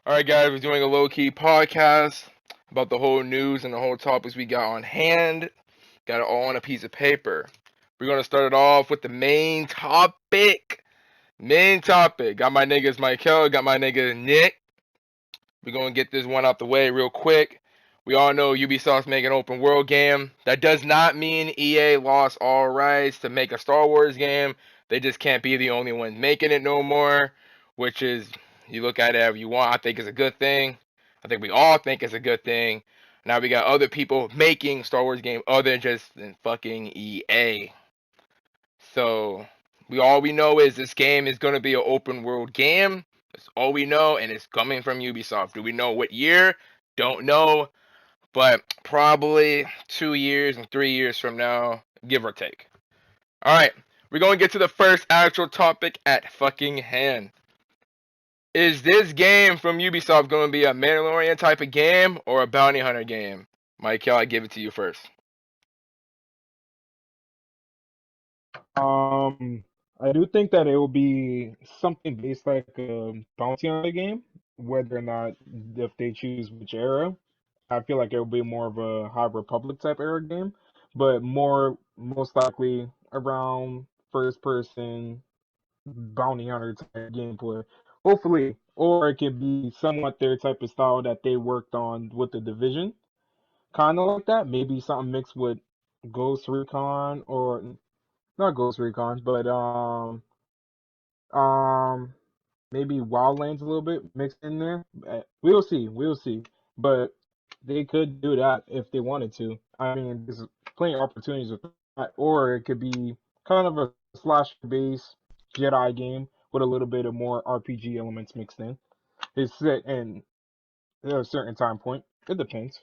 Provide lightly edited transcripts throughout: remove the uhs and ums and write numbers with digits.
All right, guys, we're doing a low-key podcast about the whole news and the whole topics we got on hand. Got it all on a piece of paper. We're gonna start it off with the main topic. Main topic. Got my niggas Michael, got my nigga Nick. We're gonna get this one out the way real quick. We all know Ubisoft's making an open world game. That does not mean EA lost all rights to make a Star Wars game. They just can't be the only ones making it no more, which is, you look at it however you want. I think it's a good thing. I think we all think it's a good thing. Now we got other people making Star Wars game other than fucking EA. So all we know is this game is gonna be an open world game. That's all we know, and it's coming from Ubisoft. Do we know what year? Don't know, but probably 2 years and 3 years from now, give or take. All right, we're gonna get to the first actual topic at fucking hand. Is this game from Ubisoft going to be a Mandalorian type of game or a bounty hunter game? Michael, I give it to you first. Um, I do think that it will be something based like a bounty hunter game, whether or not if they choose which era. I feel like it will be more of a High Republic type era game, but most likely around first person bounty hunter type gameplay. Hopefully, or it could be somewhat their type of style that they worked on with the Division, kind of like that. Maybe something mixed with Ghost Recon or not Ghost Recon, but um, maybe Wildlands a little bit mixed in there. We'll see, we'll see. But they could do that if they wanted to. I mean, there's plenty of opportunities with that. Or it could be kind of a slash-based Jedi game with a little bit of more RPG elements mixed in. It's set in a certain time point. It depends.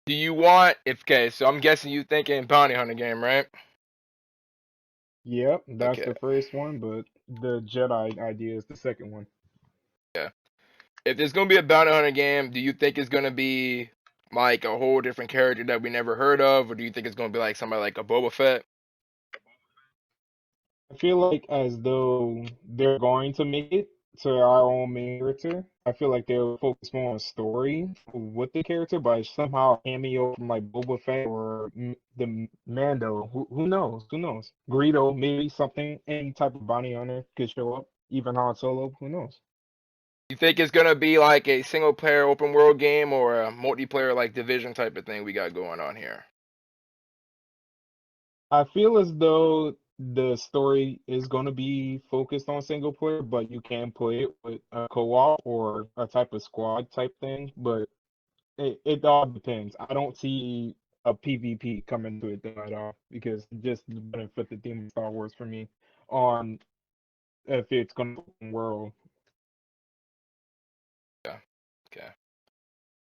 Do you want, if okay, so I'm guessing you thinking bounty hunter game, right? Yep, that's Okay, the first one, but the Jedi idea is the second one. yeah. If there's gonna be a bounty hunter game, do you think it's gonna be like a whole different character that we never heard of, or do you think it's gonna be like somebody like a Boba Fett? I feel like as though they're going to make it to our own main character. I feel like they'll focus more on story with the character, but somehow cameo from like Boba Fett or the Mando. Who knows? Who knows? Greedo, maybe something. Any type of bounty hunter could show up. Even Han Solo. Who knows? You think it's gonna be like a single player open world game or a multiplayer like Division type of thing we got going on here? I feel as though the story is going to be focused on single player, but you can play it with a co-op or a type of squad type thing. But it all depends. I don't see a PvP coming to it though at all because it just wouldn't fit the theme of Star Wars for me on if it's going to be open world. Yeah. Okay.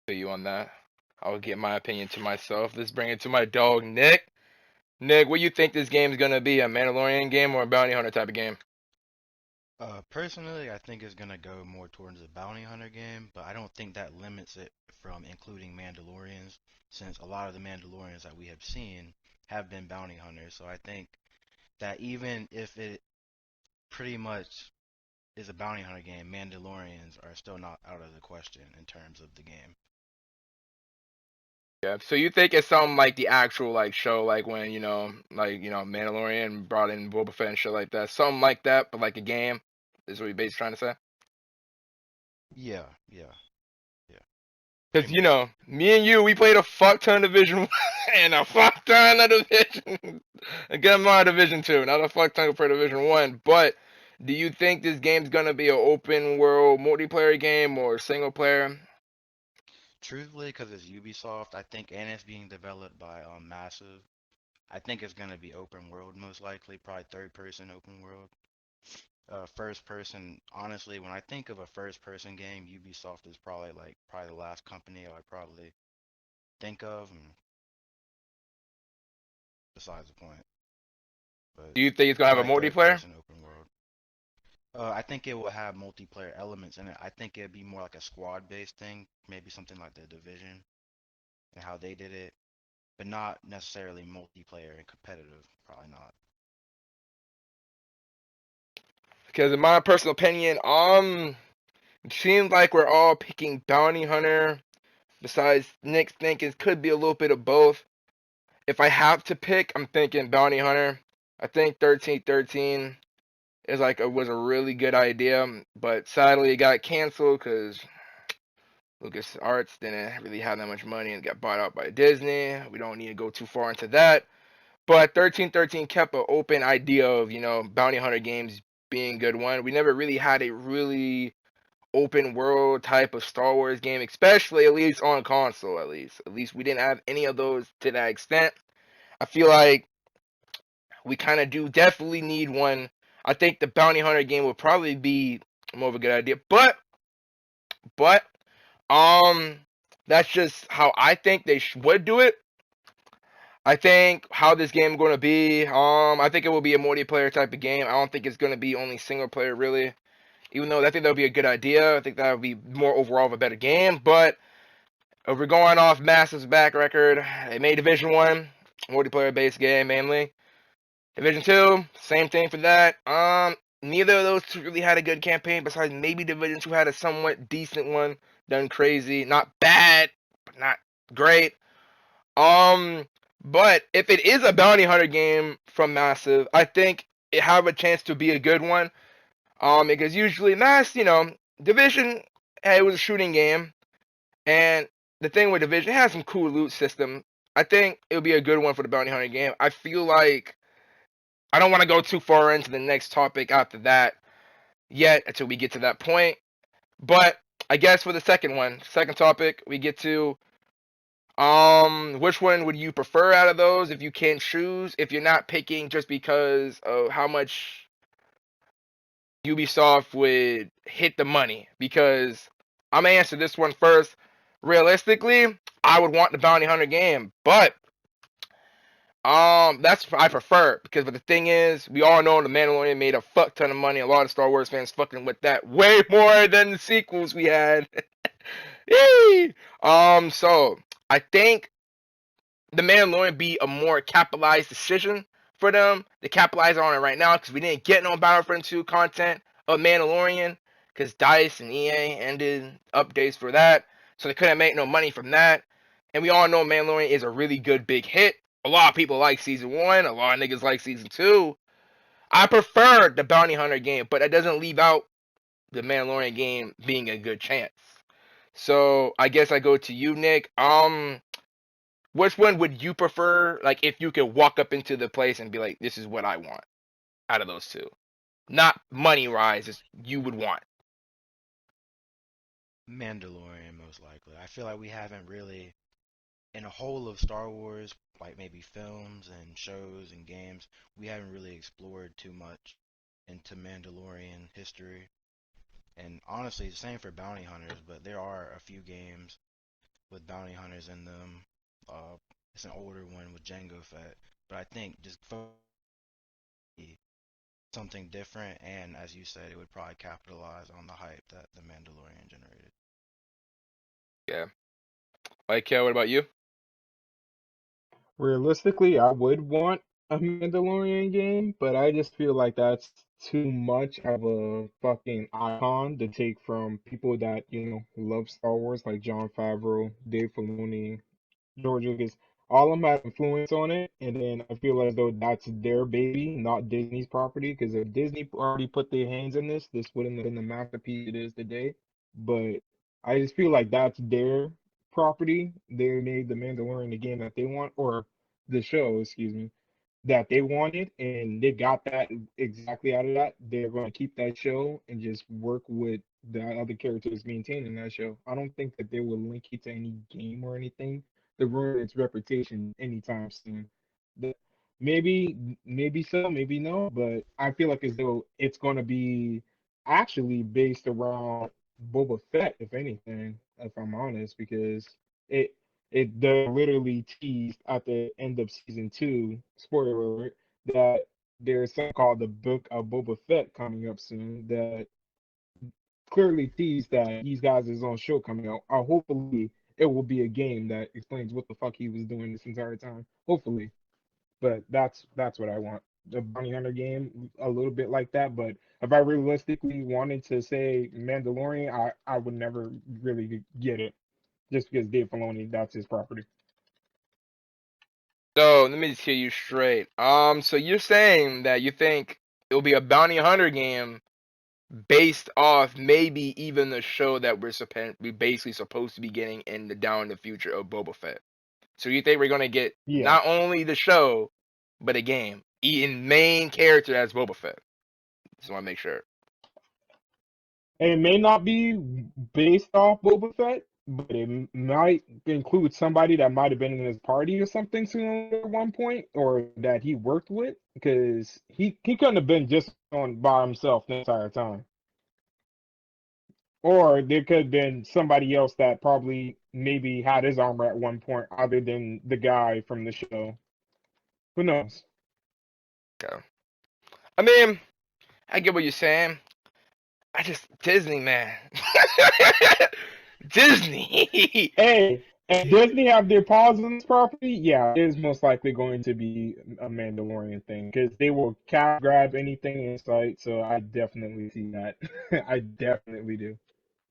Feel you on that. I'll get my opinion to myself. Let's bring it to my dog Nick. Nick, what do you think this game is gonna be? A Mandalorian game or a bounty hunter type of game? Personally, I think it's gonna go more towards a bounty hunter game, but I don't think that limits it from including Mandalorians, since a lot of the Mandalorians that we have seen have been bounty hunters. So I think that even if it pretty much is a bounty hunter game, Mandalorians are still not out of the question in terms of the game. Yeah. So you think it's something like the actual like show, like when Mandalorian brought in Boba Fett and shit like that, something like that, but like a game. Is what you basically trying to say? Yeah, yeah, yeah, pretty Because much. me and you, we played a fuck ton of Division 1 and a fuck ton of Division, a good amount of Division 2, not a fuck ton for Division 1. But do you think this game's gonna be an open world multiplayer game or single player? Truthfully, because it's Ubisoft, I think, and it's being developed by Massive, I think it's gonna be open world most likely, probably third person open world. First person, honestly, when I think of a first person game, Ubisoft is probably the last company I probably think of, and besides the point. But Do you think it's gonna have a probably third multiplayer? person open world. I think it will have multiplayer elements in it. I think it'd be more like a squad based thing, maybe something like the Division and how they did it, but not necessarily multiplayer and competitive. Probably not. Because in my personal opinion, It seems like we're all picking Bounty Hunter. Besides Nick thinking it could be a little bit of both. If I have to pick, I'm thinking Bounty Hunter. I think 1313 was a really good idea, but sadly it got canceled because Lucas Arts didn't really have that much money and got bought out by Disney. We don't need to go too far into that. But 1313 kept an open idea of, bounty hunter games being a good one. We never really had a really open world type of Star Wars game, especially at least on console, at least. At least we didn't have any of those to that extent. I feel like we kind of do definitely need one. I think the bounty hunter game would probably be more of a good idea. But um that's just how I think they would do it. I think how this game is going to be, I think it will be a multiplayer type of game. I don't think it's going to be only single player really. Even though I think that would be a good idea. I think that would be more overall of a better game. But if we're going off Massive's back record, they made Division 1, multiplayer based game mainly. Division 2, same thing for that. Neither of those two really had a good campaign besides maybe Division 2 had a somewhat decent one, done crazy. Not bad, but not great. Um, but if it is a bounty hunter game from Massive, I think it have a chance to be a good one. Because usually Division, hey, it was a shooting game, and the thing with Division, it has some cool loot system. I think it would be a good one for the bounty hunter game. I feel like I don't want to go too far into the next topic after that yet until we get to that point. But I guess for the second topic, we get to which one would you prefer out of those if you can choose? If you're not picking just because of how much Ubisoft would hit the money, because I'm gonna answer this one first. Realistically, I would want the bounty hunter game, but that's I prefer because. But the thing is, we all know the Mandalorian made a fuck ton of money. A lot of Star Wars fans fucking with that way more than the sequels we had. Yay! So I think the Mandalorian be a more capitalized decision for them to capitalize on it right now because we didn't get no Battlefront 2 content of Mandalorian because DICE and EA ended updates for that, so they couldn't make no money from that. And we all know Mandalorian is a really good big hit. A lot of people like season 1, a lot of niggas like season 2. I prefer the Bounty Hunter game, but that doesn't leave out the Mandalorian game being a good chance. So I guess I go to you, Nick. Which one would you prefer? Like, if you could walk up into the place and be like, "This is what I want," out of those two, not money wise, just you would want. Mandalorian, most likely. I feel like we haven't really, in a whole of Star Wars, like maybe films and shows and games, we haven't really explored too much into Mandalorian history. And honestly, the same for bounty hunters, but there are a few games with bounty hunters in them. Uh, it's an older one with Jango Fett, but I think just something different, and as you said, it would probably capitalize on the hype that the Mandalorian generated. Yeah. Like, what about you? Realistically, I would want a Mandalorian game, but I just feel like that's too much of a fucking icon to take from people that, love Star Wars, like Jon Favreau, Dave Filoni, George Lucas. All of them have influence on it, and then I feel as though that's their baby, not Disney's property. Because if Disney already put their hands in this wouldn't have been the masterpiece it is today. But I just feel like that's their property. They made the Mandalorian the game that they want, or the show, excuse me, that they wanted, and they got that exactly out of that. They're going to keep that show and just work with the other characters maintaining that show. I don't think that they will link it to any game or anything to ruin its reputation anytime soon. The, maybe so, maybe no, but I feel like as though it's going to be actually based around Boba Fett, if anything, if I'm honest, because it they literally teased at the end of season 2, spoiler alert, that there's something called the Book of Boba Fett coming up soon that clearly teased that he's got his own show coming out. Hopefully it will be a game that explains what the fuck he was doing this entire time. Hopefully. But that's what I want. a bounty hunter game a little bit like that. But if I realistically wanted to say Mandalorian, I would never really get it just because Dave Filoni, that's his property. So let me just hear you straight. So you're saying that you think it'll be a bounty hunter game based off maybe even the show that we basically supposed to be getting in the down in the future of Boba Fett. So you think we're gonna get Yeah. not only the show, but a game in main character as Boba Fett. Just want to make sure. And it may not be based off Boba Fett, but it might include somebody that might have been in his party or something sooner at one point, or that he worked with, because he couldn't have been just on by himself the entire time. Or there could have been somebody else that probably maybe had his armor at one point, other than the guy from the show. Who knows? Okay. I mean, I get what you're saying. I just Disney, man. Disney. Hey, if Disney have their paws on this property, yeah, it is most likely going to be a Mandalorian thing because they will cap grab anything in sight. So I definitely see that. I definitely do.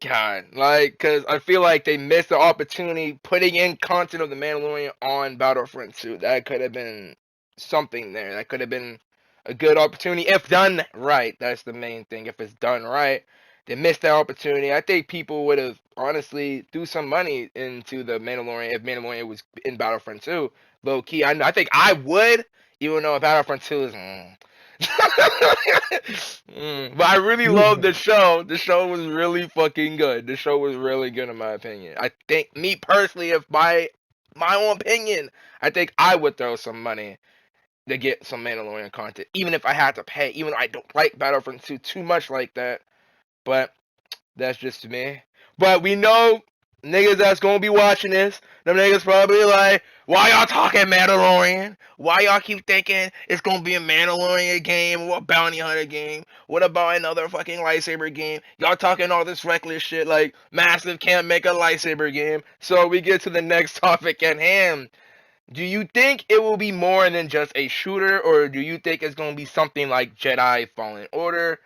God, like, cause I feel like they missed the opportunity putting in content of the Mandalorian on Battlefront 2. That could have been something there. That could have been a good opportunity if done right. That's the main thing. If it's done right, they missed that opportunity. I think people would have honestly threw some money into the Mandalorian if Mandalorian was in Battlefront 2. Low key, I think I would, even though Battlefront 2 is. But I really love the show. The show was really fucking good. The show was really good in my opinion. I think me personally, if my own opinion, I think I would throw some money to get some Mandalorian content, even if I had to pay. Even though I don't like Battlefront 2 too much like that, but that's just me. But we know niggas that's gonna be watching this, them niggas probably like, why y'all talking Mandalorian? Why y'all keep thinking it's gonna be a Mandalorian game or a bounty hunter game? What about another fucking lightsaber game? Y'all talking all this reckless shit like Massive can't make a lightsaber game. So we get to the next topic at hand. Do you think it will be more than just a shooter, or do you think it's gonna be something like Jedi Fallen Order,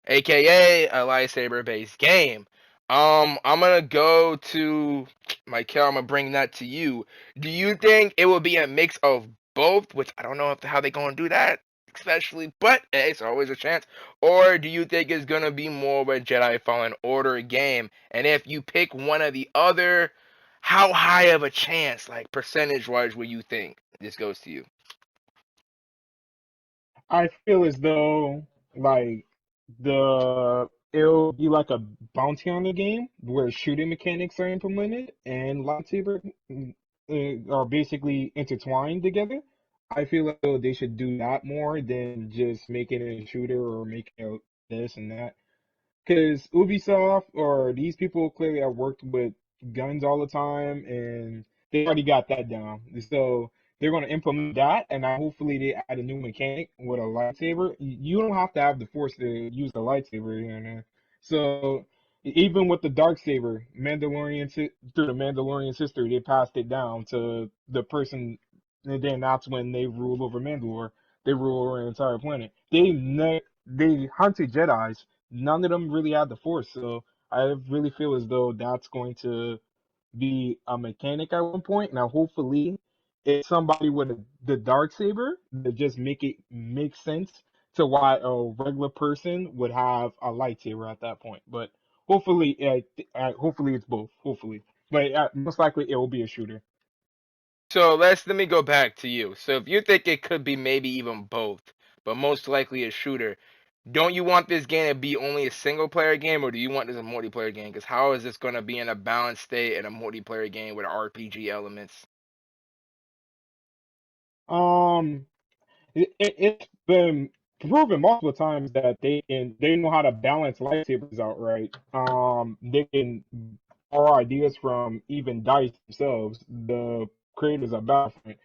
aka a lightsaber based game? I'm gonna go to Michael. I'm gonna bring that to you. Do you think it will be a mix of both? Which I don't know how they gonna do that, especially, but hey, it's always a chance. Or do you think it's gonna be more of a Jedi Fallen Order game? And if you pick one or the other, how high of a chance, like percentage wise, will you think this goes to you? I feel as though like it'll be like a bounty hunter game where shooting mechanics are implemented and lightsaber are basically intertwined together. I feel like they should do that more than just making it a shooter or making it this and that. Because Ubisoft or these people clearly have worked with guns all the time, and they already got that down. So they're going to implement that, and now hopefully they add a new mechanic with a lightsaber. You don't have to have the force to use the lightsaber here and there. So even with the dark saber, through the Mandalorian sister, they passed it down to the person, and then that's when they rule over Mandalore. They rule over an entire planet. They hunted Jedi's. None of them really had the force, so I really feel as though that's going to be a mechanic at one point. Now, hopefully, it's somebody with the dark saber that just make it make sense to why a regular person would have a lightsaber at that point. But hopefully, hopefully it's both. Hopefully, but most likely it will be a shooter. So let me go back to you. So if you think it could be maybe even both, but most likely a shooter, don't you want this game to be only a single player game, or do you want this a multiplayer game? Because how is this gonna be in a balanced state in a multiplayer game with RPG elements? Um, it's been proven multiple times that they know how to balance lightsabers out right. They can borrow ideas from even Dice themselves, the creators of Battlefront.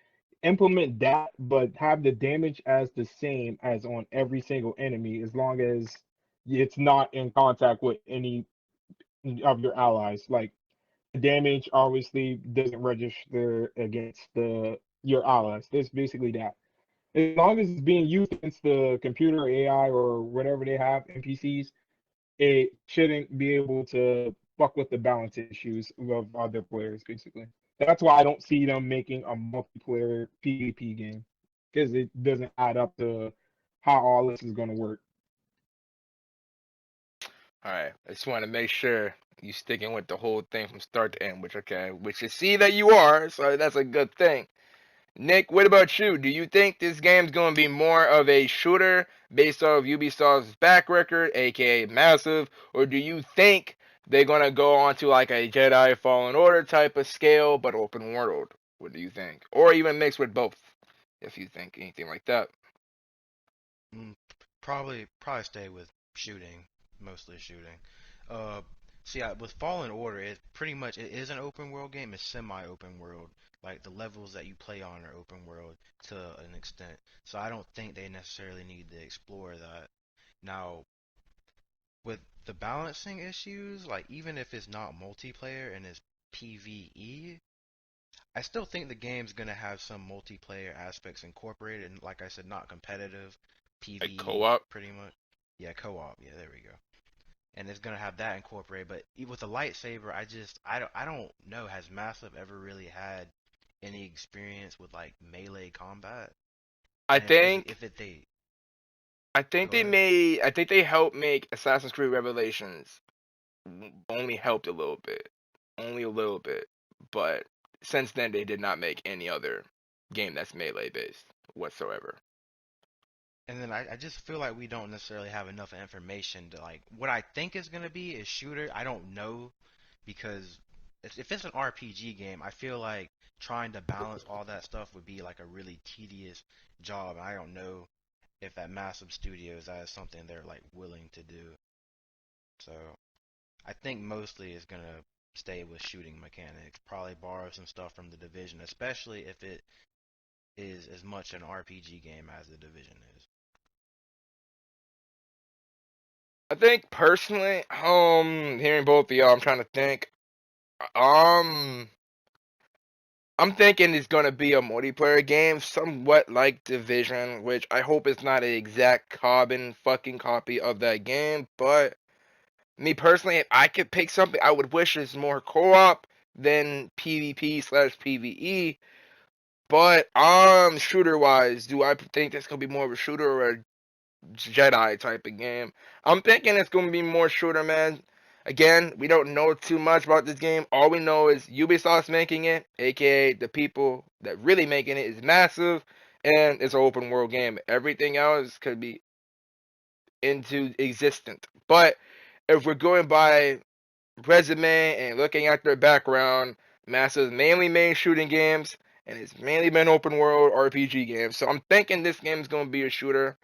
Implement that, but have the damage as the same as on every single enemy, as long as it's not in contact with any of your allies. Like the damage obviously doesn't register against the your allies. It's basically that. As long as it's being used against the computer, AI, or whatever they have, NPCs, it shouldn't be able to fuck with the balance issues of other players, basically. That's why I don't see them making a multiplayer PvP game, because it doesn't add up to how all this is going to work. All right, I just want to make sure you sticking with the whole thing from start to end, which I see that you are, so that's a good thing. Nick, what about you? Do you think this game's going to be more of a shooter based off Ubisoft's back record, aka Massive, or do you think they're going to go on to like a Jedi Fallen Order type of scale, but open world? What do you think? Or even mixed with both, if you think anything like that. Probably stay with shooting, mostly shooting. Uh, with Fallen Order, it is an open world game. It's semi-open world. Like the levels that you play on are open world to an extent. So I don't think they necessarily need to explore that. Now, with the balancing issues, like even if it's not multiplayer and it's PvE, I still think the game's gonna have some multiplayer aspects incorporated, and like I said, not competitive, Like PvE, co-op? pretty much. Yeah, co-op. Yeah, there we go. And it's gonna have that incorporated. But with the lightsaber, I don't know. Has Massive ever really had any experience with like melee combat? I And if think if it they I think go they ahead. made I think they helped make Assassin's Creed Revelations only helped a little bit. Only a little bit. But since then they did not make any other game that's melee based whatsoever. And then I just feel like we don't necessarily have enough information to like what I think is gonna be is shooter. I don't know because if it's an RPG game, I feel like trying to balance all that stuff would be like a really tedious job. I don't know if at Massive Studios that is something they're like willing to do. So I think mostly it's gonna stay with shooting mechanics. Probably borrow some stuff from the Division, especially if it is as much an RPG game as the Division is. I think personally, hearing both of y'all, I'm trying to think. Um I'm thinking it's gonna be a multiplayer game, somewhat like Division, which I hope is not an exact carbon fucking copy of that game, but me personally, if I could pick something, I would wish it's more co-op than PvP slash PvE. But shooter wise, do I think this gonna be more of a shooter or a Jedi type of game? I'm thinking it's gonna be more shooter, man. Again, we don't know too much about this game. All we know is Ubisoft's making it, aka the people that really making it is Massive, and it's an open world game. Everything else could be into existence. But if we're going by resume and looking at their background, Massive's mainly made shooting games, and it's mainly been open world RPG games. So I'm thinking this game is going to be a shooter.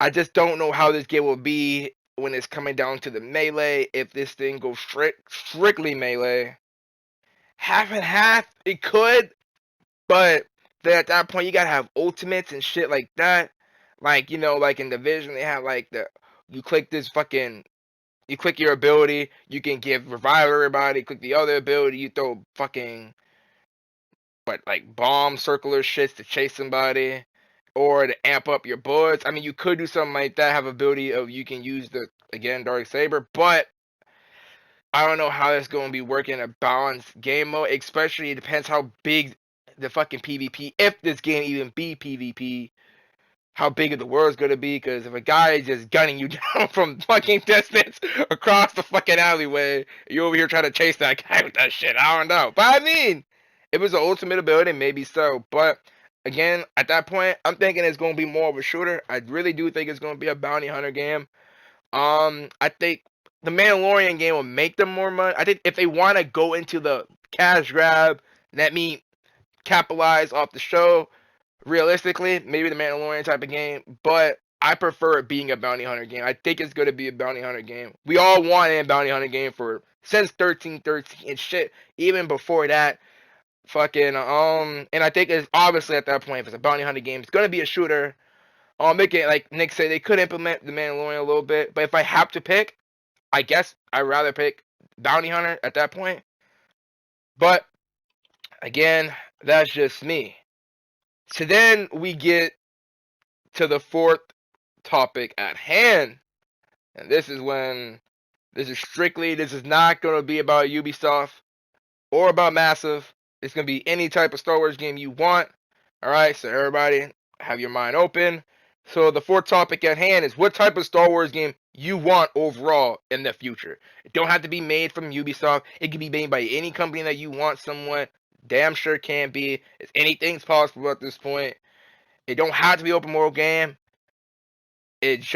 I just don't know how this game will be when it's coming down to the melee. If this thing goes strictly melee, half and half, it could, but then at that point you gotta have ultimates and shit like that. Like like in Division, they have like you click this fucking you click your ability, you can give revive everybody. Click the other ability, you throw fucking like bomb circular shits to chase somebody, or to amp up your bullets. I mean, you could do something like that. Have ability of you can use the again dark saber, but I don't know how that's going to be working in a balanced game mode. Especially it depends how big the fucking PvP, if this game even be PvP, how big of the world's gonna be. Because if a guy is just gunning you down from fucking distance across the fucking alleyway, you over here trying to chase that guy with that shit, I don't know. But I mean, if it's an ultimate ability, maybe so. But again, at that point, I'm thinking it's gonna be more of a shooter. I really do think it's gonna be a bounty hunter game. I think the Mandalorian game will make them more money. I think if they want to go into the cash grab, let me capitalize off the show realistically, maybe the Mandalorian type of game, but I prefer it being a bounty hunter game. I think it's going to be a bounty hunter game. We all wanted a bounty hunter game for since 1313 and shit. Even before that, fucking and I think it's obviously at that point, if it's a bounty hunter game, it's going to be a shooter. Make it like Nick said, they could implement the Mandalorian a little bit, but if I have to pick, I guess I'd rather pick bounty hunter at that point. But again, that's just me. So then we get to the fourth topic at hand. And this is not going to be about Ubisoft or about Massive. It's going to be any type of Star Wars game you want. All right, so everybody have your mind open. So the fourth topic at hand is what type of Star Wars game you want overall in the future. It don't have to be made from Ubisoft. It can be made by any company that you want somewhat. Damn sure can be. It's anything's possible at this point. It don't have to be open world game. It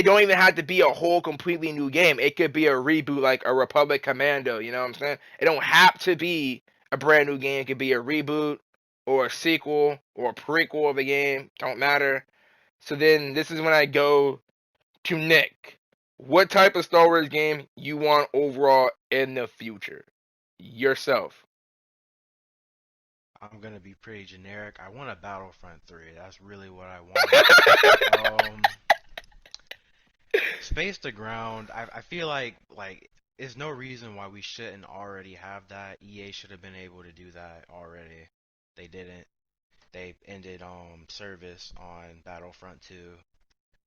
don't even have to be a whole completely new game. It could be a reboot like a Republic Commando, you know what I'm saying? It don't have to be a brand new game. It could be a reboot or a sequel or a prequel of a game. Don't matter. So then this is when I go to Nick. What type of Star Wars game you want overall in the future? Yourself. I'm gonna be pretty generic. I want a Battlefront 3. That's really what I want. Space to ground. I feel like there's no reason why we shouldn't already have that. EA should have been able to do that already. They didn't. They ended service on Battlefront 2,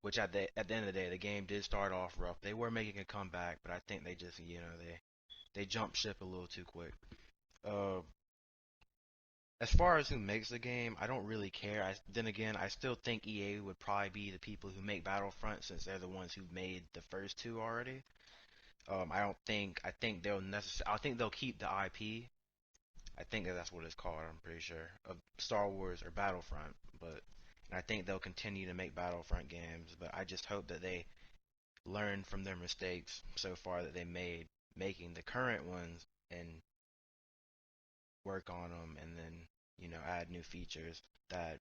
which at the end of the day, the game did start off rough. They were making a comeback, but I think they just they jumped ship a little too quick. Uh, as far as who makes the game, I don't really care. Then again, I still think EA would probably be the people who make Battlefront since they're the ones who made the first two already. I don't think I think they'll necessarily. I think they'll keep the IP. I think that's what it's called. I'm pretty sure of Star Wars or Battlefront, but and I think they'll continue to make Battlefront games. But I just hope that they learn from their mistakes so far that they made making the current ones and work on them, and then add new features that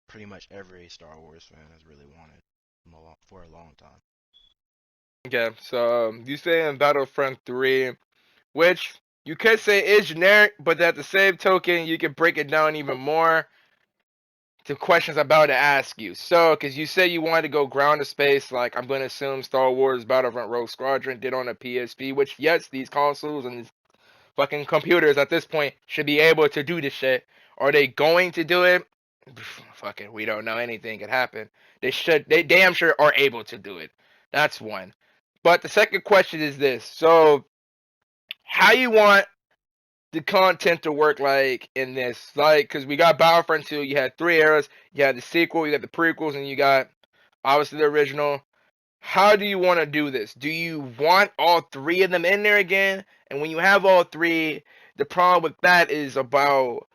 pretty much every Star Wars fan has really wanted for a long time. Okay, so you say in Battlefront 3, which you could say is generic, but at the same token, you can break it down even more to questions I'm about to ask you. So, because you say you wanted to go ground to space, like I'm going to assume Star Wars Battlefront Rogue Squadron did on a PSP, which, yes, these consoles and these fucking computers at this point should be able to do this shit. Are they going to do it? Fucking, we don't know. Anything could happen. They damn sure are able to do it. That's one. But the second question is this. So, how you want the content to work like in this? Like, because we got Battlefront 2, you had three eras, you had the sequel, you got the prequels, and you got obviously the original. How do you want to do this? Do you want all three of them in there again? And when you have all three, the problem with that is about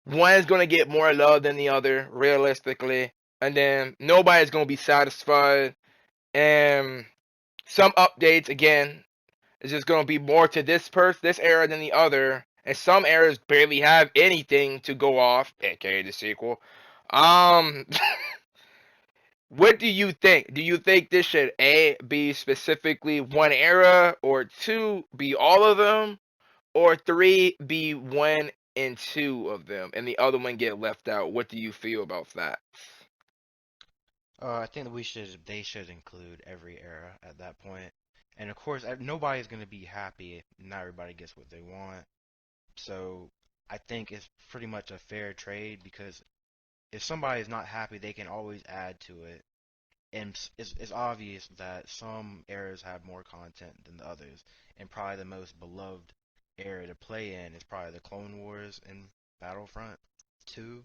one is going to get more love than the other, realistically. And then nobody's going to be satisfied. And some updates, again, is just going to be more to this era than the other. And some eras barely have anything to go off, aka the sequel. Um, what do you think? Do you think this should A, be specifically one era, or two, be all of them, or three, be one and two of them, and the other one get left out? What do you feel about that? I think that they should include every era at that point. And of course, nobody's gonna be happy if not everybody gets what they want. So I think it's pretty much a fair trade because if somebody's not happy, they can always add to it. And it's obvious that some eras have more content than the others, and probably the most beloved era to play in is probably the Clone Wars and Battlefront 2.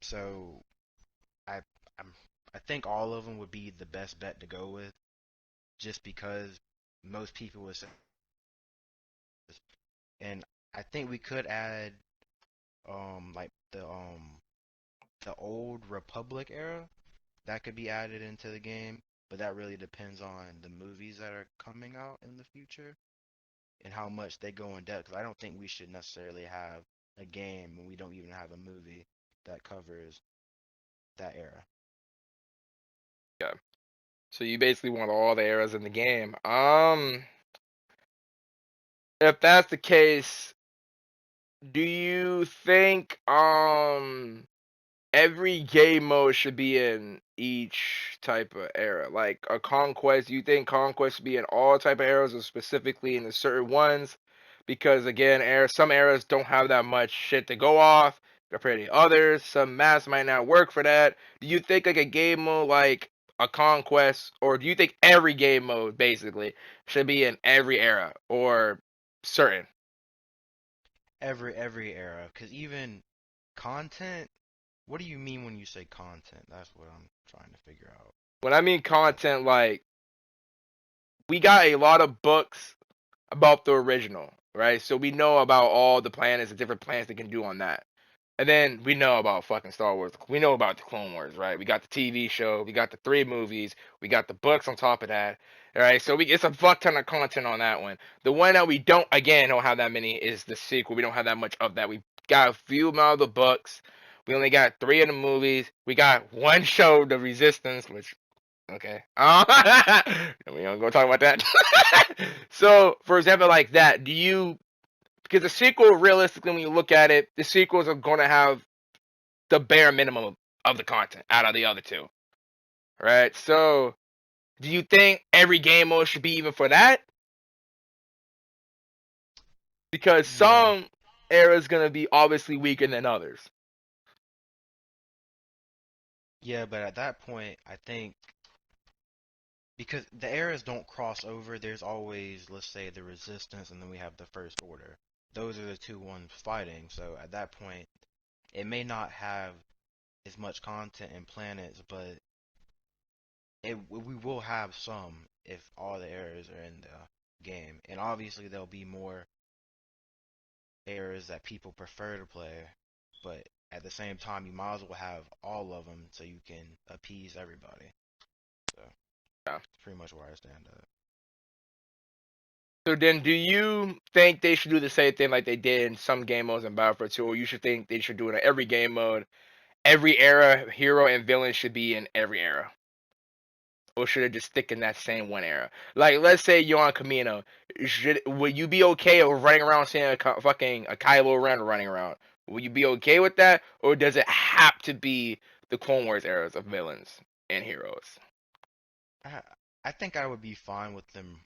So I I'm, I think all of them would be the best bet to go with, just because most people would say. And I think we could add like the old Republic era that could be added into the game, but that really depends on the movies that are coming out in the future and how much they go in depth. Because I don't think we should necessarily have a game when we don't even have a movie that covers that era. Yeah. So you basically want all the eras in the game. If that's the case, do you think every game mode should be in each type of era? Like a conquest, do you think conquest should be in all type of eras or specifically in the certain ones? Because again, some eras don't have that much shit to go off. compared to others. Some maps might not work for that. Do you think like a game mode like a conquest, or do you think every game mode basically should be in every era or certain? Every era, because even content. What do you mean when you say content? That's what I'm trying to figure out. When I mean content, like we got a lot of books about the original, right? So we know about all the planets, the different planets they can do on that. And then we know about fucking Star Wars. We know about the Clone Wars, right? We got the TV show, we got the 3 movies, we got the books on top of that. All right, so it's a fuck ton of content on that one. The one that we don't have that many is the sequel. We don't have that much of that. We got a few amount of the books. We only got 3 of the movies. We got one show, The Resistance, which okay. We don't go talk about that. So, for example, like that, do you because the sequel, realistically, when you look at it, the sequels are going to have the bare minimum of the content out of the other two, right? So, do you think every game mode should be even for that? Because Yeah, some eras going to be obviously weaker than others. yeah, but at that point, I think because the eras don't cross over, there's always, let's say, the Resistance, and then we have the First Order. Those are the two ones fighting. So at that point, it may not have as much content and planets, but we will have some if all the eras are in the game. And obviously, there'll be more eras that people prefer to play, but at the same time, you might as well have all of them so you can appease everybody. So Yeah. it's pretty much where I stand at. So then, do you think they should do the same thing like they did in some game modes in Battlefield 2, or you should think they should do it in every game mode? Every era, hero and villain should be in every era. Or should it just stick in that same one era? Like, let's say you're on Camino. Would you be okay with running around seeing fucking a Kylo Ren running around? Would you be okay with that, or does it have to be the Clone Wars eras of villains and heroes? I I think I would be fine with them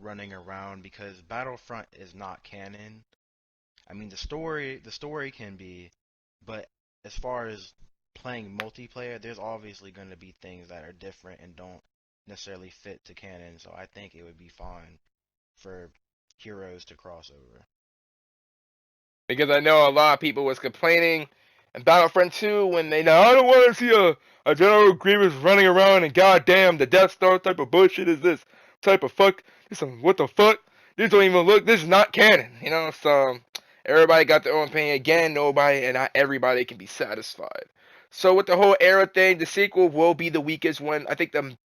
running around because Battlefront is not canon. I mean, the story can be, but as far as playing multiplayer, there's obviously going to be things that are different and don't necessarily fit to canon. So I think it would be fine for heroes to cross over. Because I know a lot of people was complaining in Battlefront 2 when they know I don't want to see a General Grievous running around and goddamn the Death Star type of bullshit is this type of fuck. What the fuck? This don't even look. This is not canon, you know. So everybody got their own opinion. Again, nobody and not everybody can be satisfied. So with the whole era thing, the sequel will be the weakest one. I think the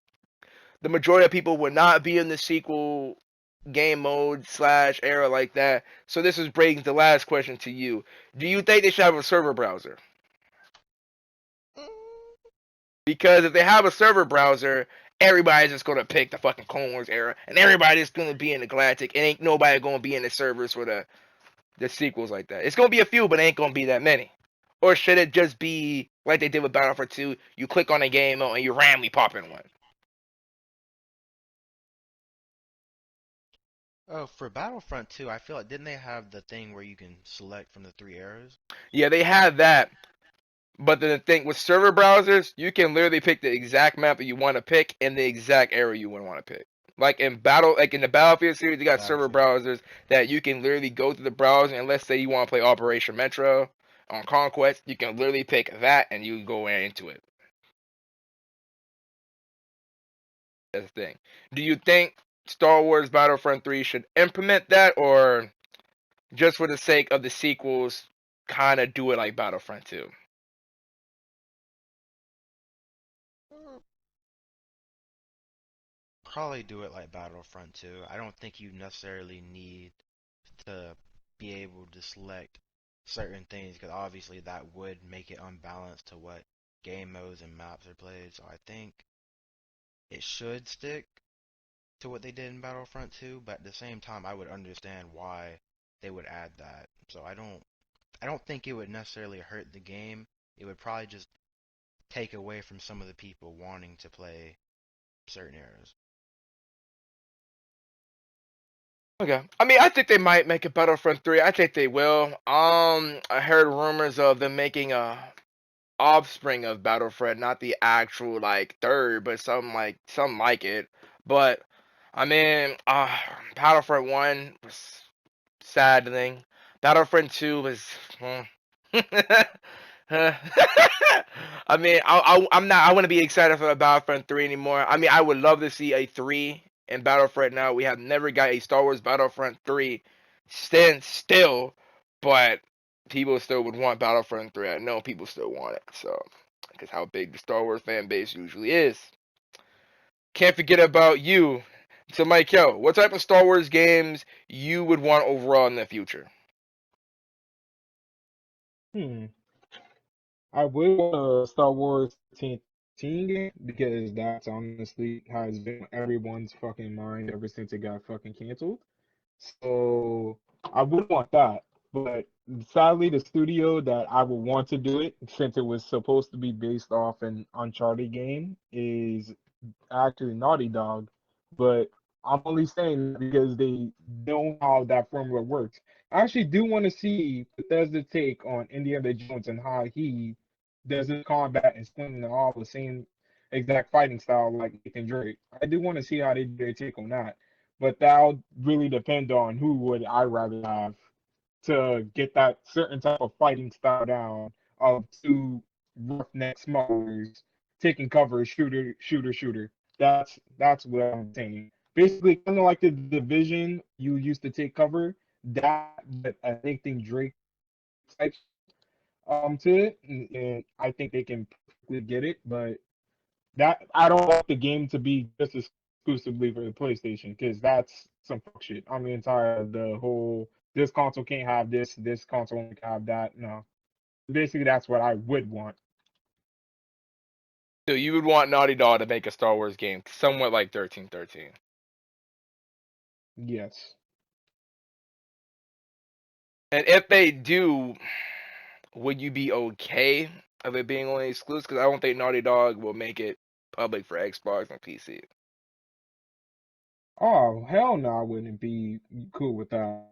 majority of people will not be in the sequel game mode slash era like that. So this is brings the last question to you. Do you think they should have a server browser? Because if they have a server browser, everybody's just gonna pick the fucking Clone Wars era, and everybody's gonna be in the Galactic, and ain't nobody gonna be in the servers for the sequels like that. It's gonna be a few, but ain't gonna be that many. Or should it just be like they did with Battlefield 2? You click on a game mode and you randomly pop in one. Oh, for Battlefront 2, I feel like didn't they have the thing where you can select from the three eras? Yeah, they Or had that. But the thing with server browsers, you can literally pick the exact map that you want to pick and the exact area you would want to pick. Like in the Battlefield series, you got server Battlefield? browsers that you can literally go to the browser and let's say you want to play Operation Metro on Conquest, you can literally pick that and you go into it. That's the thing. Do you think Star Wars Battlefront 3 should implement that, or just for the sake of the sequels, kind of do it like Battlefront 2? Probably do it like Battlefront 2. I don't think you necessarily need to be able to select certain things because obviously that would make it unbalanced to what game modes and maps are played. So I think it should stick to what they did in Battlefront 2, but at the same time I would understand why they would add that. So I don't think it would necessarily hurt the game. It would probably just take away from some of the people wanting to play certain eras. Okay. I mean, I think they might make a Battlefront 3. I think they will. I heard rumors of them making a offspring of Battlefront, not the actual like third, but something like it. But I mean, Battlefront 1 was saddening. Battlefront 2 was I mean, I'm not. I wouldn't be excited for the Battlefront 3 anymore. I mean, I would love to see a 3 in Battlefront now. We have never got a Star Wars Battlefront 3 stand still, but people still would want Battlefront 3. I know people still want it, so because how big the Star Wars fan base usually is. Can't forget about you. So, Mike, yo, what type of Star Wars games you would want overall in the future? Hmm. I would want a Star Wars 13 game because that's honestly has been on everyone's fucking mind ever since it got fucking canceled. So I would want that. But sadly, the studio that I would want to do it, since it was supposed to be based off an Uncharted game, is actually Naughty Dog, but I'm only saying that because they know how that formula works. I actually do want to see Bethesda's take on Indiana Jones and how he does his combat and slinging and all the same exact fighting style like Nathan Drake. I do want to see how they do their take on that, but that'll really depend on who would I rather have to get that certain type of fighting style down of two roughneck smugglers taking cover, shooter. That's what I'm saying. Basically, kind of like the division you used to take cover. That, but I think Drake types to it, and I think they can perfectly get it. But that I don't want the game to be just exclusively for the PlayStation because that's some fuck shit. I'm the entire the whole this console can't have this console only can have that. No, basically that's what I would want. So you would want Naughty Dog to make a Star Wars game, somewhat like 1313. Yes. And if they do, would you be okay of it being only exclusive? Because I don't think Naughty Dog will make it public for Xbox and PC. Oh hell no, I wouldn't be cool with that.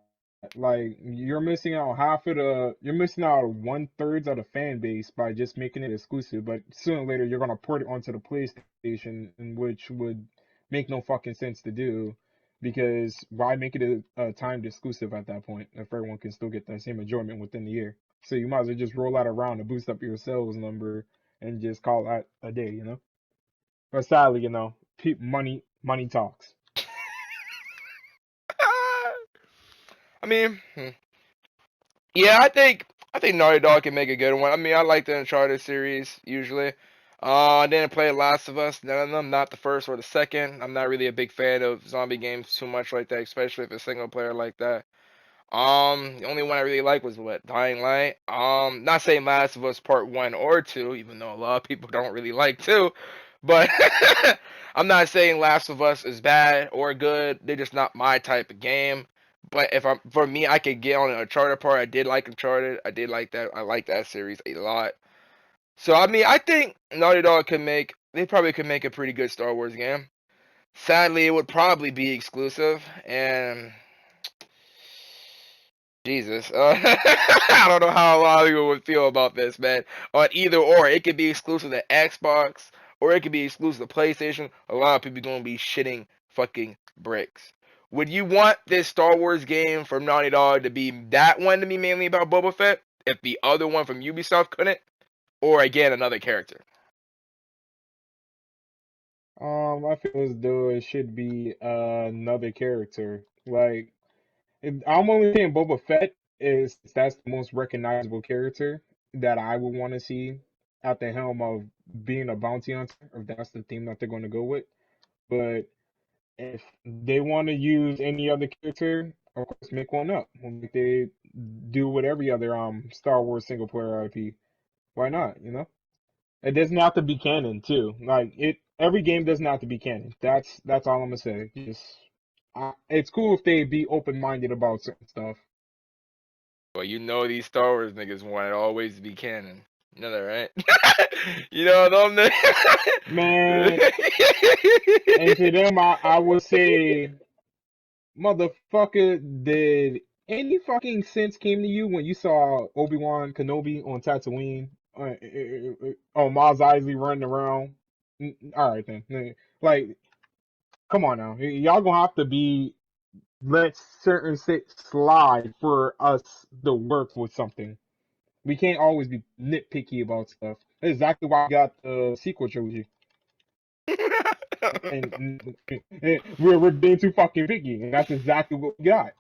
Like you're missing out 1/3 of the fan base by just making it exclusive. But sooner or later you're gonna port it onto the PlayStation, which would make no fucking sense to do, because why make it a timed exclusive at that point if everyone can still get that same enjoyment within the year? So you might as well just roll out a round to boost up your sales number and just call that a day, you know. But sadly, money talks. I mean, yeah, I think Naughty Dog can make a good one. I mean, I like the Uncharted series usually. I didn't play Last of Us, none of them, not the first or the second. I'm not really a big fan of zombie games too much like that, especially if it's single player like that. The only one I really like was what Dying Light. Not saying Last of Us Part 1 or 2, even though a lot of people don't really like 2, but I'm not saying Last of Us is bad or good. They're just not my type of game. But if I'm for me, I could get on an Uncharted part. I did like Uncharted. I did like that. I like that series a lot. So I mean, I think Naughty Dog could make. They probably could make a pretty good Star Wars game. Sadly, it would probably be exclusive, and Jesus. I don't know how a lot of people would feel about this, man. On either or, it could be exclusive to Xbox or it could be exclusive to PlayStation. A lot of people are gonna be shitting fucking bricks. Would you want this Star Wars game from Naughty Dog to be that one to be mainly about Boba Fett if the other one from Ubisoft couldn't? Or again, another character? I feel as though it should be another character. Like, I'm only saying Boba Fett is that's the most recognizable character that I would want to see at the helm of being a bounty hunter, if that's the theme that they're going to go with. But if they want to use any other character, of course, make one up. Like they do with every other Star Wars single player IP. Why not? You know? It doesn't have to be canon too. Like every game doesn't have to be canon. That's all I'm gonna say. Just, it's cool if they be open minded about certain stuff. Well, you know these Star Wars niggas want it always to be canon. You know that, right? You know them. Man, and to them, I would say Motherfucker, did any fucking sense came to you when you saw Obi-Wan Kenobi on Tatooine? Mos Eisley running around? All right then. Like, come on now. Y'all gonna have to be let certain shit slide for us to work with something. We can't always be nitpicky about stuff. That's exactly why I got the sequel trilogy. And we're being too fucking picky, and that's exactly what we got.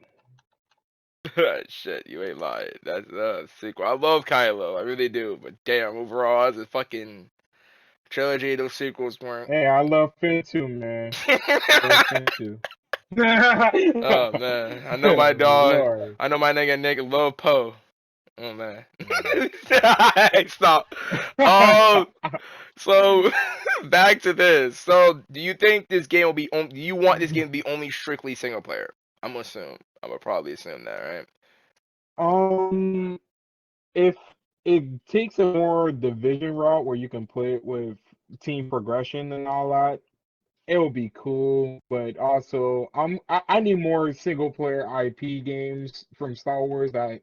Shit, you ain't lying. That's a sequel. I love Kylo, I really do. But damn, overall, as a fucking trilogy, those sequels weren't. Hey, I love Finn too, man. I love Finn too. Oh man, I know my dog. Lord. I know my nigga Nick love Poe. Oh man. Mm. Stop. Um. So back to this. So do you think this game will be? Do you want this game to be only strictly single player? I'm gonna assume. I'm gonna probably assume that, right? Um, if it takes a more division route where you can play it with team progression and all that, it will be cool. But also, I need more single player IP games from Star Wars that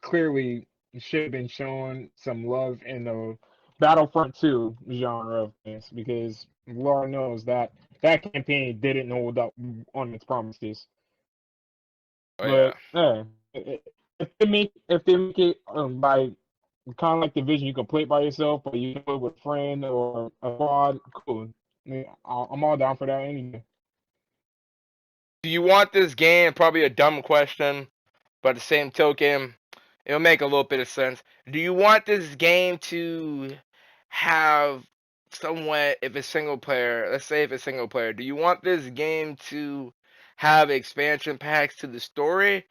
clearly should have been shown some love in the Battlefront 2 genre of things because Lord knows that that campaign didn't hold up on its promises. Oh yeah. But if they make it by kind of like Division, you can play it by yourself, but you can play it with a friend or a squad. Cool. I mean, I'm all down for that anyway. Do you want this game? Probably a dumb question, but at the same token, it'll make a little bit of sense. Do you want this game to have somewhat, if it's single player, let's say if it's single player, do you want this game to have expansion packs to the story?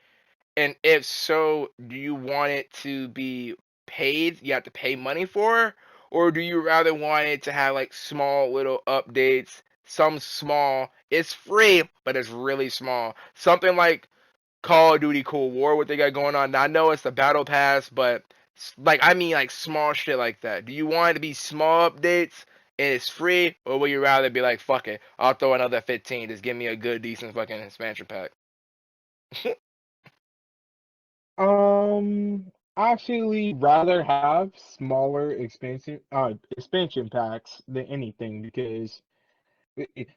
And if so, do you want it to be paid? You have to pay money for, or do you rather want it to have like small little updates? Some small, it's free, but it's really small. Something like Call of Duty Cold War, what they got going on. Now, I know it's the Battle Pass, but like I mean, like small shit like that. Do you want it to be small updates and it's free, or would you rather be like, fuck it, I'll throw another 15, just give me a good, decent fucking expansion pack? Actually, rather have smaller expansion packs than anything because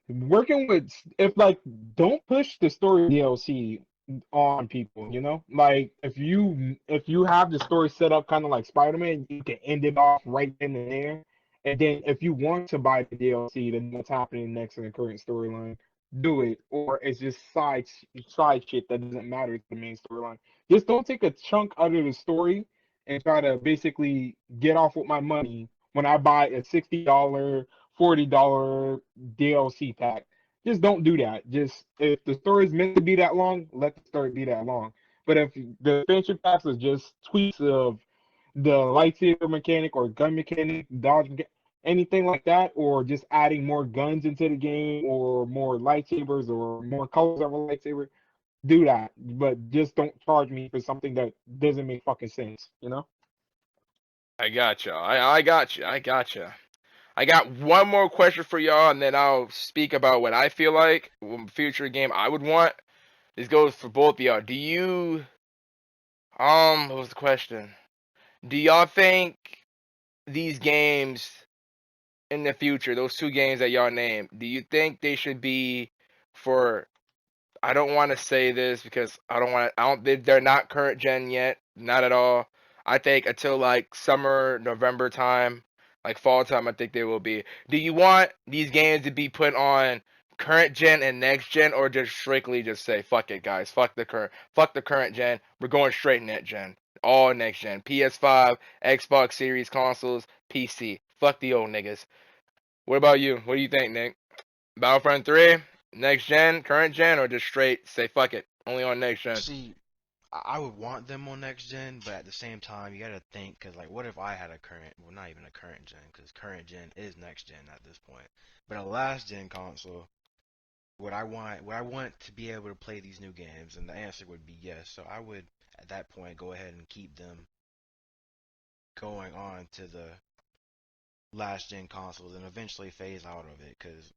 working with if like don't push the story DLC on people, you know, like if you have the story set up kind of like Spider-Man, you can end it off right then and there, and then if you want to buy the DLC, then what's happening next in the current storyline, do it, or it's just side shit that doesn't matter to the main storyline. Just don't take a chunk out of the story and try to basically get off with my money when I buy a $60 $40 DLC pack. Just don't do that. Just if the story is meant to be that long, let the story be that long. But if the expansion packs are just tweaks of the lightsaber mechanic or gun mechanic, anything like that, or just adding more guns into the game or more lightsabers or more colors of a lightsaber, do that. But just don't charge me for something that doesn't make fucking sense, you know? I gotcha. I gotcha. I gotcha. I got one more question for y'all, and then I'll speak about what I feel like future game I would want. This goes for both of y'all. Do you what was the question? Do y'all think these games in the future, those two games that y'all named, do you think they should be for I don't want to say this because I don't want to. I don't. They're not current gen yet, not at all. I think until like summer, November time, like fall time, I think they will be. Do you want these games to be put on current gen and next gen, or just strictly just say fuck it, guys, fuck the current gen. We're going straight next gen, all next gen. PS5, Xbox Series consoles, PC. Fuck the old niggas. What about you? What do you think, Nick? Battlefront 3, next gen, current gen, or just straight say fuck it, only on next gen? See, I would want them on next gen, but at the same time, you gotta think, cause like, what if I had a current, well, not even a current gen, cause current gen is next gen at this point. But a last gen console, would I want to be able to play these new games? And the answer would be yes. So I would, at that point, go ahead and keep them going on to the last gen consoles and eventually phase out of it, cause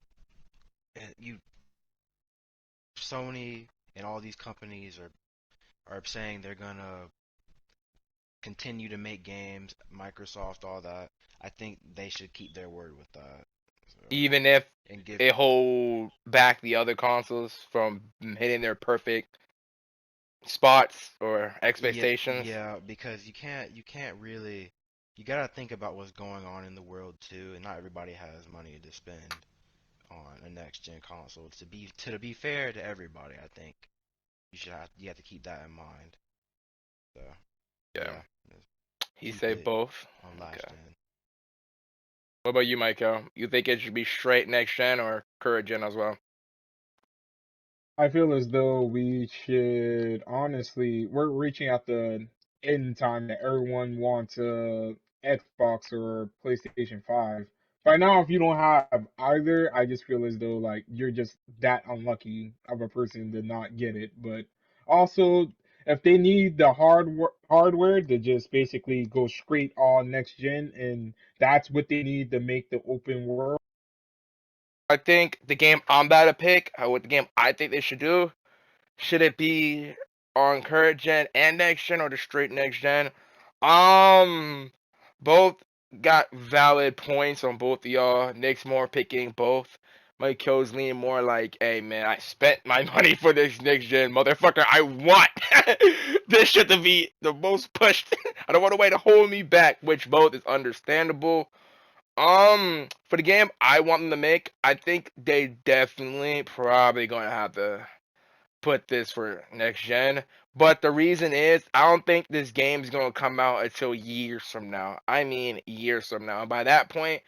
you Sony. and all these companies are saying they're gonna continue to make games, Microsoft, all that. I think they should keep their word with that. So, Even if and give it hold back the other consoles from hitting their perfect spots or yeah, expectations. yeah, because you can't really you gotta think about what's going on in the world too, and not everybody has money to spend on a next gen console. To be fair to everybody, I think you have to keep that in mind. So Yeah, yeah, just he keep said it both. on Okay. last gen. What about you, Michael? You think it should be straight next gen or current gen as well? I feel as though we should honestly, we're reaching at the end time that everyone wants a Xbox or PlayStation 5. By now, if you don't have either, I just feel as though like you're just that unlucky of a person to not get it. But also, if they need the hardware to just basically go straight on next gen, and that's what they need to make the open world. I think the game I'm about to pick, what the game I think they should do, should it be on current gen and next gen or the straight next gen? Um, both got valid points on both of y'all. Nick's more picking both. Mike Kyo's leaning more like, hey man, I spent my money for this next gen, motherfucker. I want this shit to be the most pushed. I don't want a way to hold me back, which both is understandable. For the game I want them to make, I think they definitely probably gonna have to put this for next gen. But the reason is, I don't think this game's gonna come out until years from now. I mean, years from now. And by that point,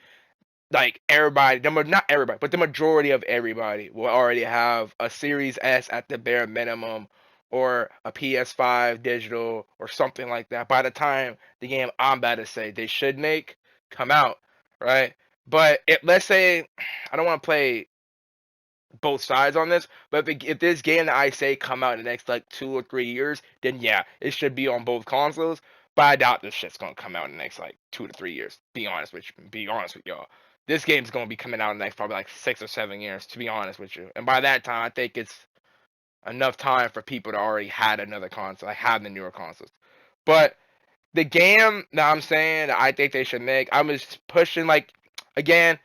like everybody, not everybody, but the majority of everybody will already have a Series S at the bare minimum, or a PS5 digital, or something like that. By the time the game I'm about to say they should make come out, right? But let's say I don't want to play both sides on this, but if this game that I say come out in the next like 2 or 3 years, then yeah, it should be on both consoles. But I doubt this shit's gonna come out in the next like 2 to 3 years. Be honest with y'all. This game's gonna be coming out in the next probably like 6 or 7 years. To be honest with you, and by that time, I think it's enough time for people to already had another console, like have the newer consoles. But the game that I'm saying that I think they should make, I'm just pushing like again.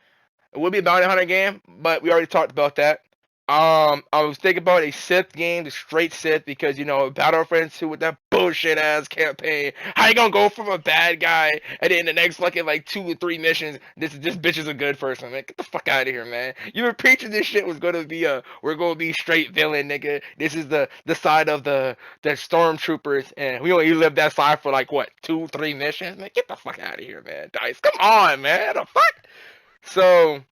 It would be a bounty hunter game, but we already talked about that. I was thinking about a Sith game, the straight Sith, because Battlefront 2 with that bullshit ass campaign. How you gonna go from a bad guy and then the next fucking like 2 or 3 missions, this bitch is a good person, man. Get the fuck out of here, man. You were preaching this shit was gonna be we're gonna be straight villain, nigga. This is the side of the stormtroopers, and we only lived that side for like what 2, 3 missions, man. Get the fuck out of here, man. Dice, come on, man. The fuck. So,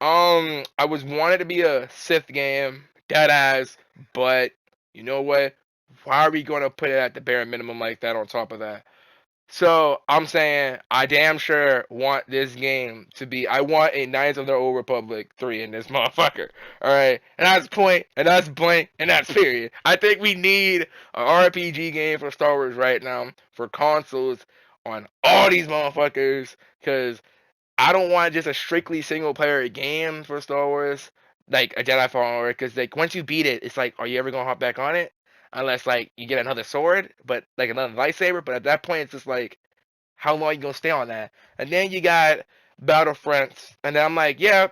I was wanted to be a Sith game, dead ass, but you know what? Why are we gonna put it at the bare minimum like that on top of that? So I'm saying I damn sure want this game to be. I want a Knights of the Old Republic 3 in this motherfucker. All right, and that's point, and that's blank, and that's period. I think we need an RPG game for Star Wars right now for consoles on all these motherfuckers, because I don't want just a strictly single player game for Star Wars, like a Jedi Fallen Order, because like once you beat it, it's like, are you ever gonna hop back on it? Unless like you get another sword, but like another lightsaber. But at that point, it's just like, how long you gonna stay on that? And then you got Battlefronts, and then I'm like, yeah,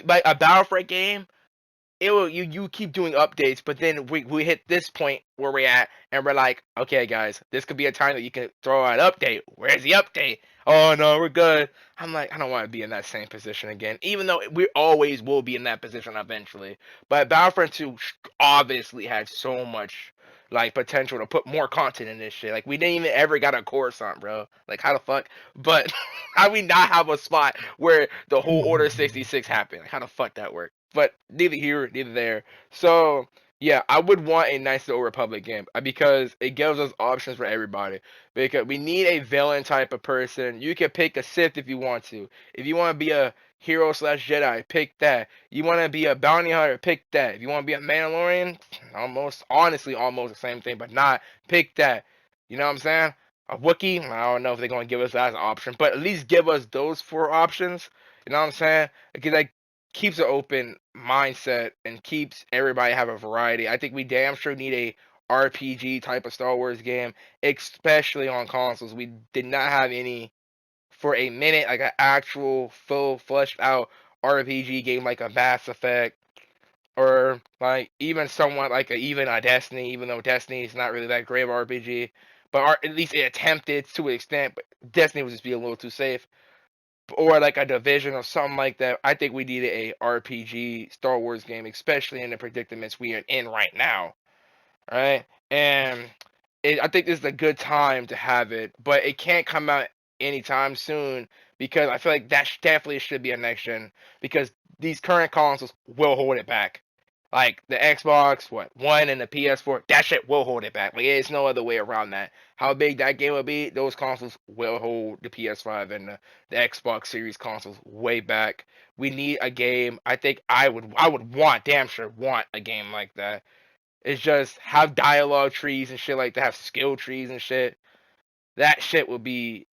like a Battlefront game, it will you keep doing updates, but then we hit this point where we're at, and we're like, okay, guys, this could be a time that you can throw out an update. Where's the update? Oh no, we're good. I'm like, I don't want to be in that same position again, even though we always will be in that position eventually. But Battlefront 2 obviously had so much like potential to put more content in this shit. Like we didn't even ever got a Coruscant, bro. Like how the fuck? But how we not have a spot where the whole Order 66 happened? Like how the fuck that worked? But neither here, neither there. So yeah, I would want a nice little Republic game because it gives us options for everybody. Because we need a villain type of person. You can pick a Sith if you want to. If you want to be a hero slash Jedi, pick that. You want to be a bounty hunter, pick that. If you want to be a Mandalorian, almost honestly almost the same thing, but not pick that. You know what I'm saying? A Wookiee, I don't know if they're gonna give us that as an option, but at least give us those four options. You know what I'm saying? Because like keeps an open mindset and keeps everybody have a variety. I think we damn sure need a RPG type of Star Wars game, especially on consoles. We did not have any for a minute, like an actual full fleshed out RPG game like a Mass Effect or like even somewhat like even a Destiny, even though Destiny is not really that great of RPG, but at least it attempted to an extent. But Destiny was just being a little too safe, or like a Division or something like that. I think we needed a RPG Star Wars game, especially in the predicaments we are in right now, right? And I think this is a good time to have it, but it can't come out anytime soon because I feel like that definitely should be a next gen because these current consoles will hold it back. Like the Xbox, One and the PS4, that shit will hold it back. Like there's no other way around that. How big that game will be, those consoles will hold the PS5 and the Xbox Series consoles way back. We need a game. I think I would damn sure want a game like that. It's just have dialogue trees and shit like that, have skill trees and shit. That shit would be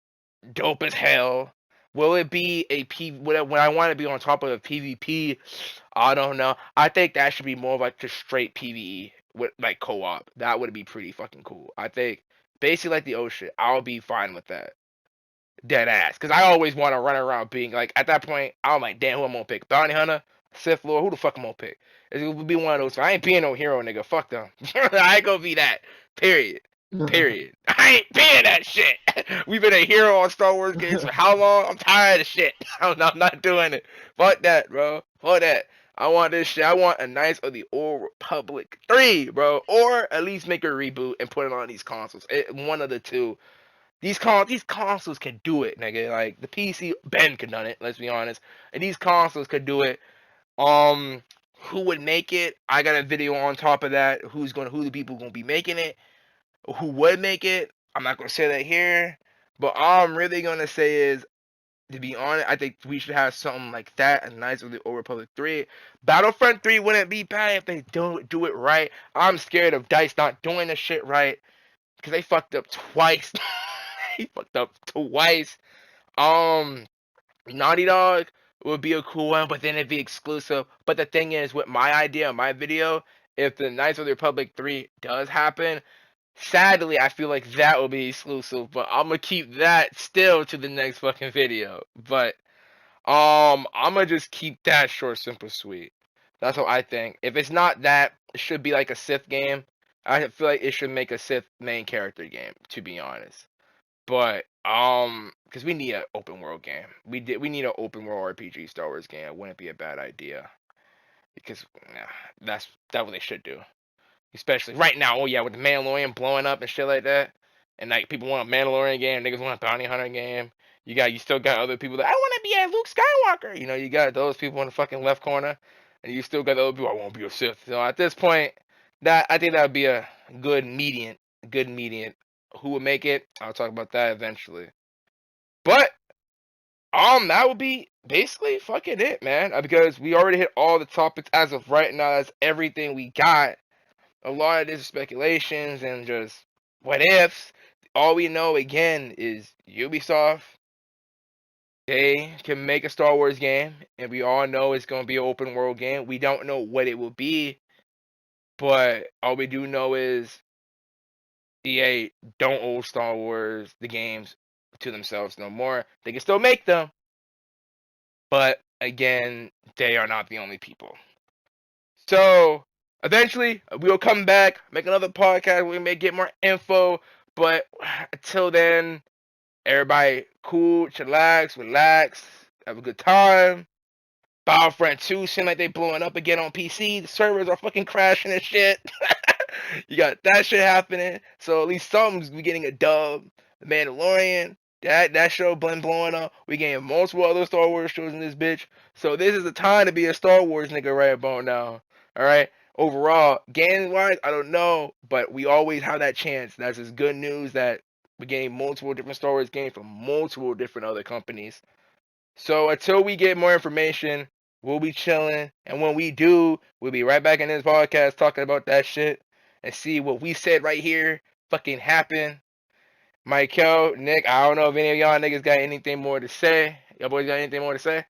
dope as hell. Will it be a when I want to be on top of a PvP? I don't know. I think that should be more of like just straight PvE with like co-op. That would be pretty fucking cool. I think basically like the ocean. I'll be fine with that. Dead ass. Because I always want to run around being like, at that point, I'm like, damn, who I'm gonna pick? Bounty Hunter? Sith Lord? Who the fuck I'm gonna pick? It would be one of those. I ain't being no hero, nigga. Fuck them. I ain't gonna be that. Period. Period. I ain't being that shit. We've been a hero on Star Wars games for how long? I'm tired of shit. I'm not doing it. Fuck that, bro. Fuck that. I want this shit. I want a Knights of the Old Republic 3, bro. Or at least make a reboot and put it on these consoles. One of the two. These consoles can do it, nigga. Like the PC, Ben could done it. Let's be honest. And these consoles could do it. Um, who would make it? I got a video on top of that. Who the people gonna be making it? Who would make it? I'm not gonna say that here. But all I'm really gonna say is, to be honest, I think we should have something like that. A Knights of the Old Republic 3. Battlefront 3 wouldn't be bad if they don't do it right. I'm scared of DICE not doing this shit right because they fucked up twice. He fucked up twice. Um, Naughty Dog would be a cool one, but then it'd be exclusive. But the thing is, with my idea, my video, if the Knights of the Republic 3 does happen, sadly, I feel like that will be exclusive. But I'm gonna keep that still to the next fucking video. But I'm gonna just keep that short, simple, sweet. That's what I think. If it's not that, it should be like a Sith game. I feel like it should make a Sith main character game, to be honest. But because we need an open world game. We need an open world RPG Star Wars game. It wouldn't be a bad idea because that's what they should do. Especially right now. Oh yeah, with the Mandalorian blowing up and shit like that, and like people want a Mandalorian game, niggas want a bounty hunter game. You still got other people that I want to be a Luke Skywalker. You know, you got those people in the fucking left corner, and you still got the other people I want to be a Sith. So at this point, that I think that would be a good median. Good median. Who would make it? I'll talk about that eventually. But that would be basically fucking it, man. Because we already hit all the topics as of right now. That's everything we got. A lot of this is speculations and just what ifs. All we know again is Ubisoft. They can make a Star Wars game, and we all know it's gonna be an open world game. We don't know what it will be, but all we do know is EA don't owe Star Wars the games to themselves no more. They can still make them, but again, they are not the only people. So eventually, we'll come back, make another podcast. We may get more info, but until then, everybody cool, chillax, relax, have a good time. Battlefront 2 seem like they blowing up again on PC. The servers are fucking crashing and shit. You got that shit happening. So at least something's we getting a dub. The Mandalorian, that show been blowing up. We getting multiple other Star Wars shows in this bitch. So this is the time to be a Star Wars nigga right about now. Alright? Overall, game wise, I don't know, but we always have that chance. That's just good news that we're getting multiple different Star Wars games from multiple different other companies. So until we get more information, we'll be chilling. And when we do, we'll be right back in this podcast talking about that shit and see what we said right here fucking happen. Michael, Nick, I don't know if any of y'all niggas got anything more to say. Y'all boys got anything more to say?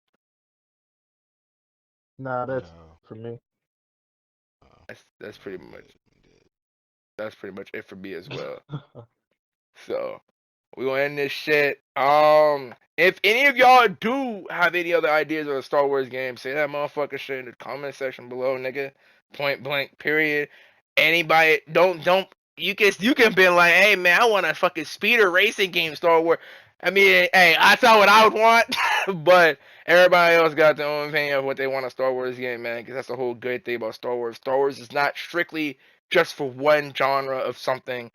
Nah, that's No. for me. That's No, pretty I'm much good. I'm good. it for me as well. I So we gonna end this shit. If any of y'all do have any other ideas of a Star Wars game, say that motherfucker shit in the comment section below, nigga. Point blank, period. Anybody, don't. You can be like, hey man, I want a fucking speeder racing game, Star Wars. I mean, hey, I saw what I would want, but everybody else got their own opinion of what they want a Star Wars game, man. Because that's the whole good thing about Star Wars. Star Wars is not strictly just for one genre of something.